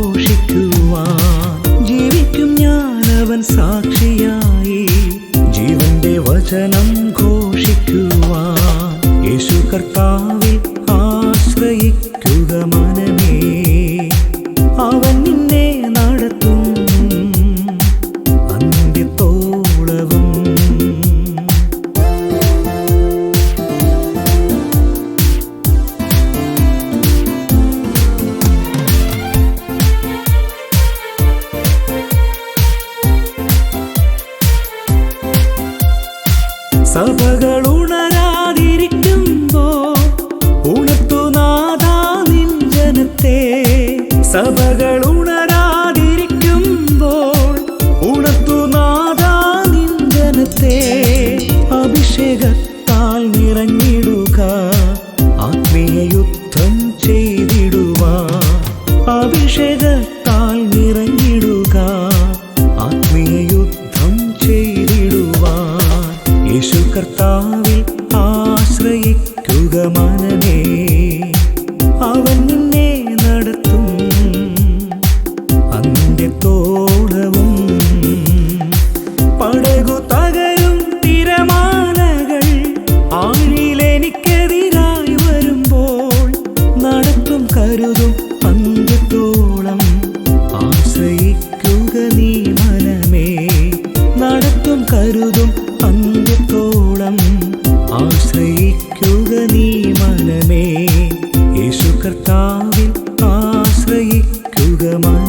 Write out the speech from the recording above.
ഘോഷിക്കുവാൻ ജീവിക്കും ഞാനവൻ സാക്ഷിയായി. ജീവന്റെ വചനം ഘോഷിക്കുവാൻ യേശു കർത്താവിൽ ആശ്രയിക്കുക മനമേ. അവൻ നിന്നെ നടത്തും അന്ത്യത്തോളവും. സഭകൾ ഉണരാതിരിക്കുമ്പോൾ ഉണർത്തുനാഥാ നിൻ ജനത്തെ. സഭകൾ ഉണരാതിരിക്കുമ്പോൾ ഉണർത്തുനാഥാ നിൻ ജനത്തെ. അഭിഷേകത്താൽ നിറഞ്ഞിടുക, ആത്മീയ യുദ്ധം ചെയ്തിടുവാൻ. അഭിഷേകത്താൽ നിറഞ്ഞിടുക, ആത്മീയ യുദ്ധം ചെയ്തിടുവാൻ. യേശു കർത്താവിൽ ആശ്രയിക്കുക മനമേ. അവൻ നിന്നെ നടത്തും അന്ത്യത്തോളവും. പടകു തകരും തിരമാലകൾ ആഴിയിലെനിക്കെതിരായി വരുമ്പോൾ നടത്തും കരുതും അന്ത്യത്തോളം. ആശ്രയിക്കുക നീ മനമേ. നടത്തും കരുതും അന്ത്യത്തോളം. ആശ്രയിക്കുക നീ മനമേ. യേശു കർത്താവിൽ ആശ്രയിക്കുക മനമേ.